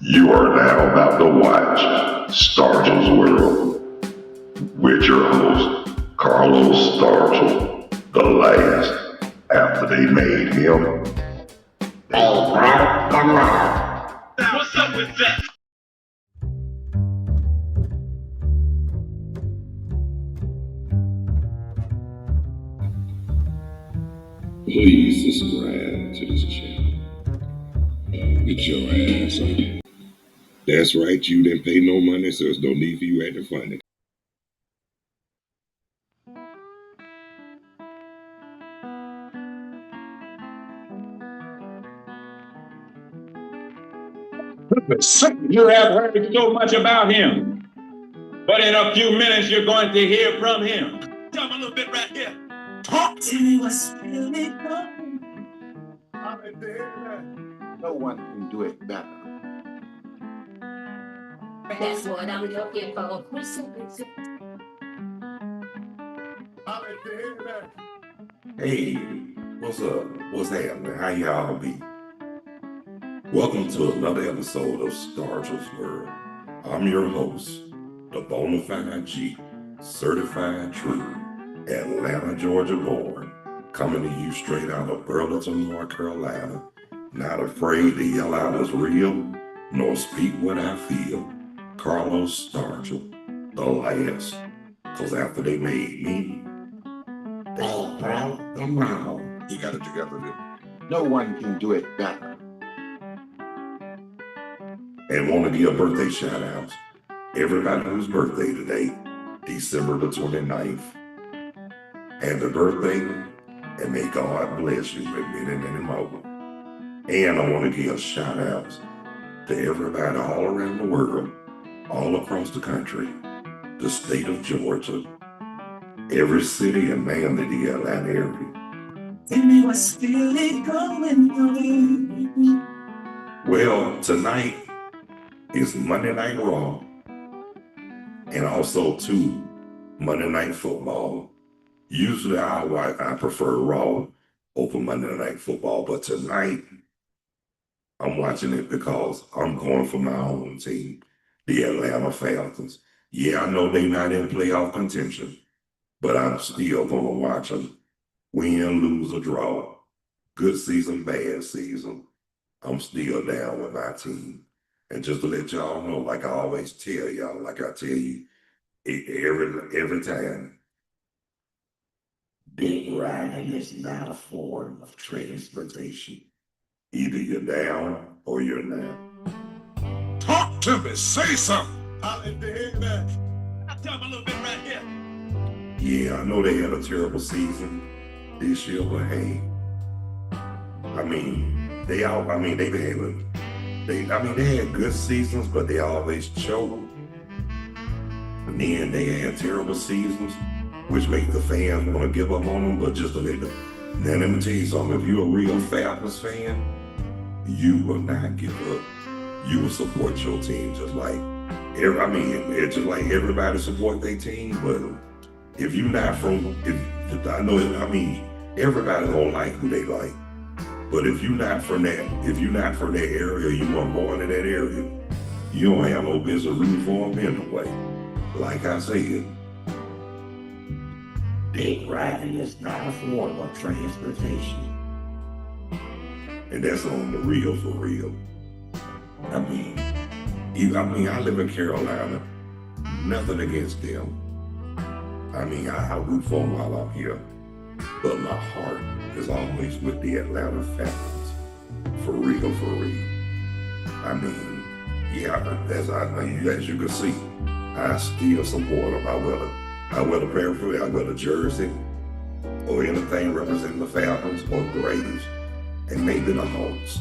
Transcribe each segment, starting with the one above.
You are now about to watch Stargell's World with your host, Carlos Stargell, the last after they made him. They broke the law. What's up with that? Please subscribe to this channel. Get your ass on it. That's right, you didn't pay no money, so there's no need for you acting funny. You have heard so much about him, but in a few minutes you're going to hear from him. Tell me a little bit right here. Talk to me what's really going. No one can do it better. That's what I'm looking for. Hey, what's up? What's happening? How y'all be? Welcome to another episode of Stargell's World. I'm your host, the Bonafide G, certified true, Atlanta, Georgia born, coming to you straight out of Burlington, North Carolina, not afraid to yell out what's real, nor speak what I feel. Carlos Stargell, the last, cause after they made me, They broke the law. You got it together, dude. No one can do it better. and want to give birthday shout outs. Everybody whose birthday today, December the 29th. Happy birthday, and may God bless you with many, many more. And I want to give shout outs to everybody all around the world, all across the country, the state of Georgia, every city and man in the Atlanta area. Tell me what's really going on. Well, tonight is Monday Night Raw, and also too Monday Night Football. Usually I prefer Raw over Monday Night Football, but tonight I'm watching it because I'm going for my own team, the Atlanta Falcons. Yeah, I know they're not in playoff contention, but I'm still going to watch them win, lose, or draw. Good season, bad season. I'm still down with my team. And just to let y'all know, like I always tell y'all, like I tell you every time, Big riding is not a form of transportation. either you're down or you're not. Talk to me. Say something. Tell me a little bit right here. Yeah, I know they had a terrible season this year, but hey, they had good seasons, but they always choke. And then they had terrible seasons, which make the fans want to give up on them. But just to let me tell you something, if you're a real Falcons fan, you will not give up. You will support your team just like it's just like everybody support their team. But if you're not everybody gonna like who they like. But if you're not from that area, you weren't born in that area, you don't have no business rooting for them anyway. Like I said, Big riding is not a form of transportation. and that's on the real for real. I live in Carolina. Nothing against them. I root for them while I'm here. But my heart is always with the Atlanta Falcons. For real, for real. As you can see, I still support them. I wear the paraphernalia, I wear the jersey, or anything representing the Falcons or Braves, and maybe the Hawks.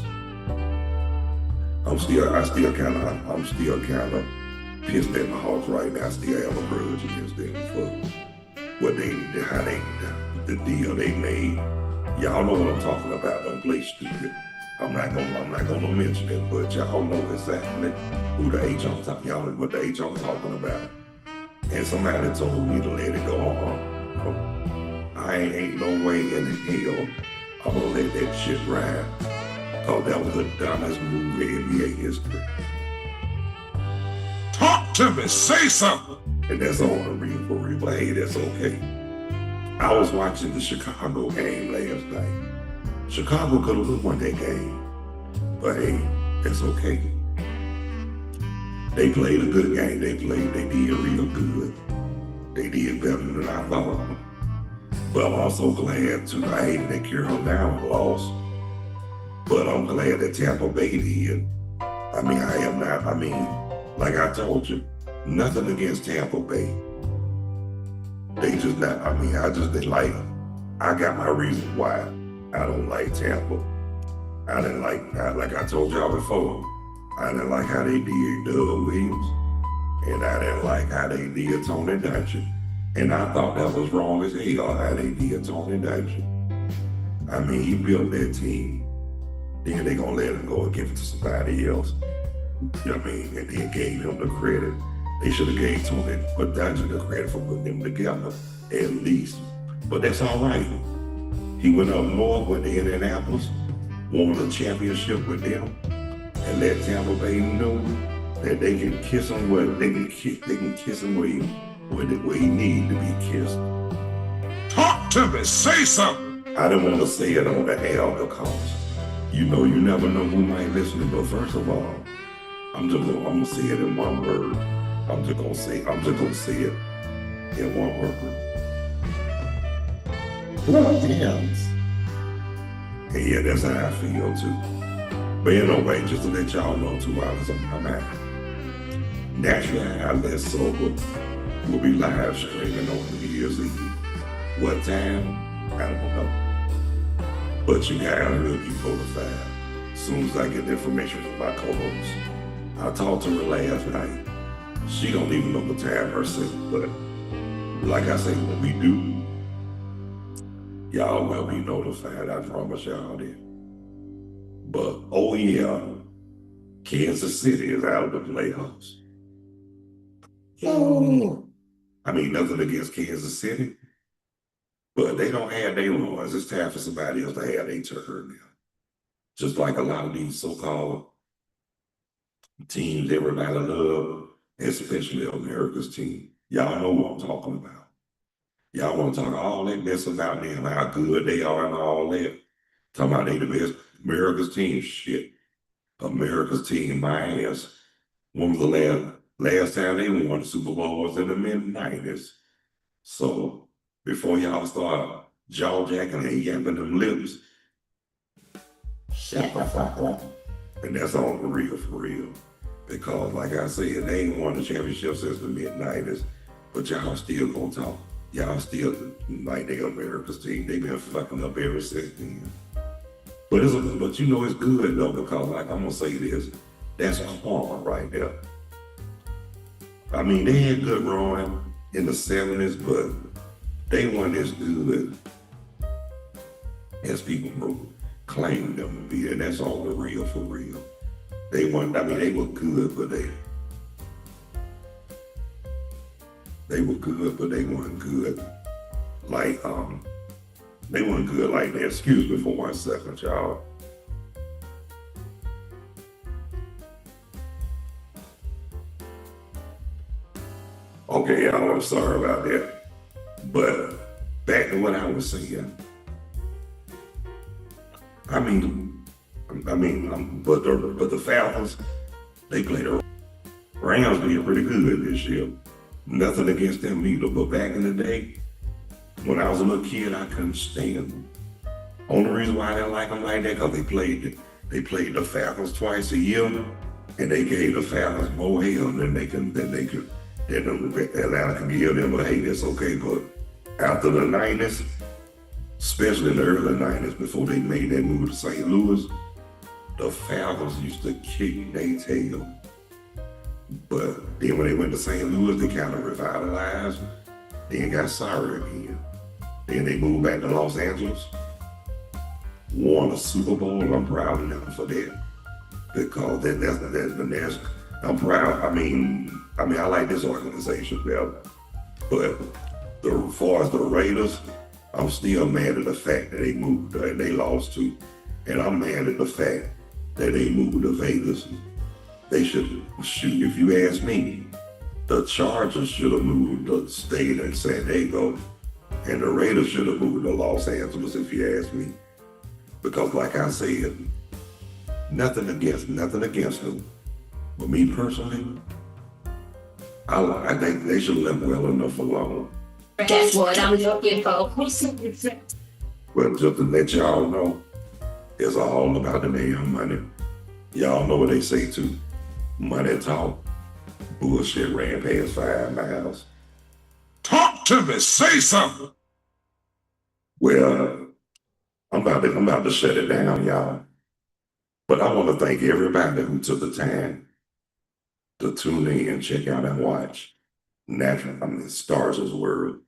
I'm still kind of pissed at the Hawks right now. I still have a grudge against them for the deal they made. Y'all know what I'm talking about. Don't play stupid. I'm not gonna mention it, but y'all know exactly who the H I'm talking. Y'all know what the H I'm talking about. And somebody told me to let it go on. I ain't no way in hell I'm gonna let that shit ride. Cause that was the dumbest move in NBA history. to me. Say something. And that's on the real for real, but hey, that's okay. I was watching the Chicago game last night. Chicago could have won that game, but hey, that's okay. They played a good game. They did real good. They did better than I thought. But I'm also glad too. I hate that Carolina lost, but I'm glad that Tampa Bay did. I mean, I am not. I mean, like I told you, nothing against Tampa Bay. They just not. I mean, I just didn't like. I got my reasons why I don't like Tampa. I didn't like I told y'all before. I didn't like how they did Doug Williams, and I didn't like how they did Tony Dungy. And I thought that was wrong as hell how they did Tony Dungy. I mean, he built that team. Then they gonna let him go and give it to somebody else. You know what I mean? And then gave him the credit. They should have gave Tony Dungy the credit for putting them together, at least. But that's all right. He went up north, went to Indianapolis, won a championship with them, and let Tampa Bay know that they can kiss him where they can kiss him where he needs to be kissed. Talk to me. Say something. I didn't want to say it on the air because you never know who might listen. But first of all, I'm gonna say it in one word. I'm just gonna say it in one word. Dams. And yeah, that's how I feel too. But anyway, just to let y'all know 2 hours on my mind. Naturally, I Less Sober will be live streaming on New Year's Eve. What time? I don't know. But you guys will be notified as soon as I get the information from my co-host. I talked to her last night. She don't even know the time herself, but like I say, when we do, y'all will be notified. I promise y'all that. But oh yeah, Kansas City is out of the playoffs. Oh. I mean, nothing against Kansas City, but they don't have their laws. It's time for somebody else to have their turn now. Just like a lot of these so-called teams everybody love, especially America's team. Y'all know what I'm talking about. Y'all want to talk all that mess about them, how good they are and all that. Talking about they the best. America's team, shit. America's team, my ass. When was the last time they won the Super Bowl was in the mid-90s. So before y'all start jaw-jacking and yapping them lips, Shut the fuck up. and that's all for real. Because like I said, they ain't won the championship since the mid-90s, but y'all still gonna talk. Y'all still like they America's team. They been fucking up ever since then. But you know it's good though, because like I'm gonna say this, that's karma right there. I mean, they had good run in the 70s, but they weren't as good as people claim them to be, and that's all for real. They weren't, I mean, they were good, but they were good, but they weren't good like, they weren't good like that. Excuse me for 1 second, y'all. Okay, y'all, I'm sorry about that. But back to what I was saying. But the Falcons, they played the Rams did pretty good this year. Nothing against them either, but back in the day, when I was a little kid, I couldn't stand them. Only reason why I didn't like them like that, because they played the Falcons twice a year, and they gave the Falcons more hell than Atlanta could give them. But hey, that's okay. But after the 90s, especially in the early 90s, before they made that move to St. Louis, the Falcons used to kick their tail. But then when they went to St. Louis, they kind of revitalized, then got sorry again. Then they moved back to Los Angeles, won a Super Bowl. I'm proud of them for that, because that's I'm proud. I mean, I like this organization better. But as far as the Raiders, I'm still mad at the fact that they moved and they lost too. And I'm mad at the fact that they moved to Vegas. They should shoot, if you ask me, The Chargers should have moved to stayed in San Diego, and the Raiders should have moved to Los Angeles, if you ask me. Because, like I said, nothing against them. But me personally, I think they should let well enough alone. That's what I'm looking for. Well, just to let y'all know, it's all about the damn money. Y'all know what they say too. Money talk. Bullshit ran past 5 miles. Talk to me. Say something. Well, I'm about to shut it down, y'all. But I want to thank everybody who took the time to tune in and check out and watch Stargell's World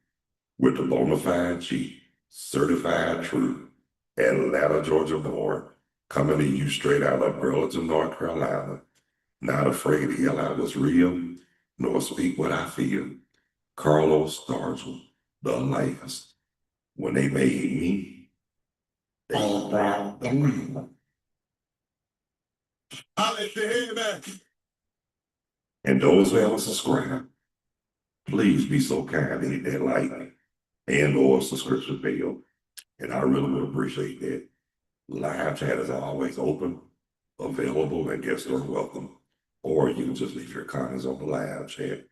with the bona fide G, certified true, Atlanta, Georgia born, coming to you straight out of Burlington, North Carolina. Not afraid to yell out what's real, nor speak what I feel. Carlos Stargell, the last. When they made me, They brought the money. Hallelujah. and those who haven't subscribed, please be so kind to hit that like and or subscription bell. And I really would appreciate that. Live chat is always open, available, and guests are welcome. Or you can just leave your comments on the live chat.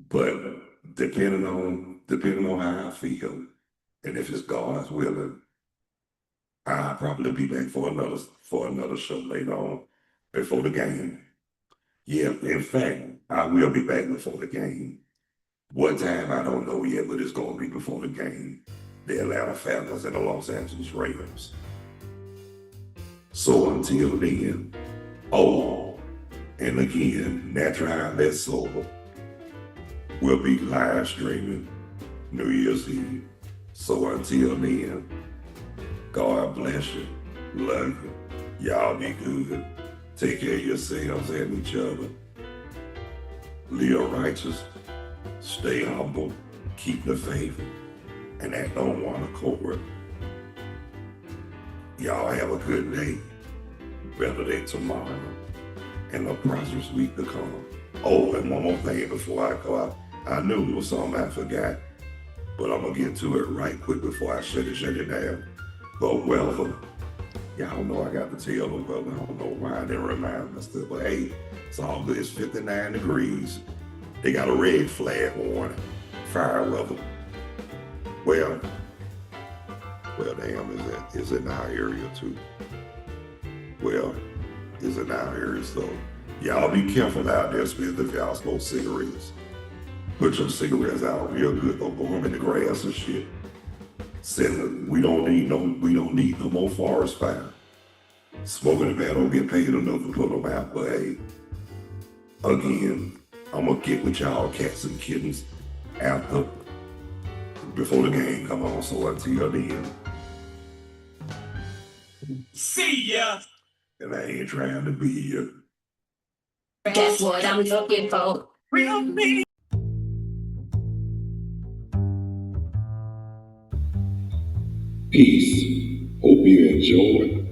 But depending on how I feel, and if it's God's willing, I'll probably be back for another show later on before the game. Yeah, in fact, I will be back before the game. What time, I don't know yet, but it's going to be before the game. The Atlanta Falcons and the Los Angeles Raiders. So until then, and again, Natural Outlet Sober will be live streaming New Year's Eve. So until then, God bless you. Love you. Y'all be good. Take care of yourselves and each other. Live righteous. Stay humble. Keep the faith. And act on one accord. Y'all have a good day. Better day tomorrow. And a prosperous week to come. Oh, and one more thing before I go out. I knew it was something I forgot. But I'm going to get to it right quick before I shut it down. The weather. Y'all know I got to tell the weather. I don't know why I didn't remind myself. But hey, it's all good. It's 59 degrees. They got a red flag warning. Fire weather. Well, damn, is it in our area too? Well, is it in our area, so y'all be careful out there, especially if y'all smoke cigarettes. Put your cigarettes out real good, don't burn them in the grass and shit. We don't need no more forest fire. Smoking the man don't get paid enough to put them out, but hey, again, I'm gonna get with y'all cats and kittens before the game come on, so until then. See ya. And I ain't trying to be here. That's what I'm looking for. Real me. Peace. Hope you enjoy.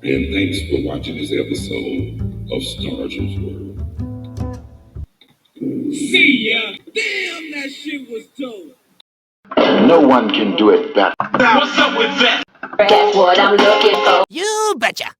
And thanks for watching this episode of Stargell's World. See ya. Damn, that shit was dope. No one can do it better. What's up with that? That's what I'm looking for. You betcha.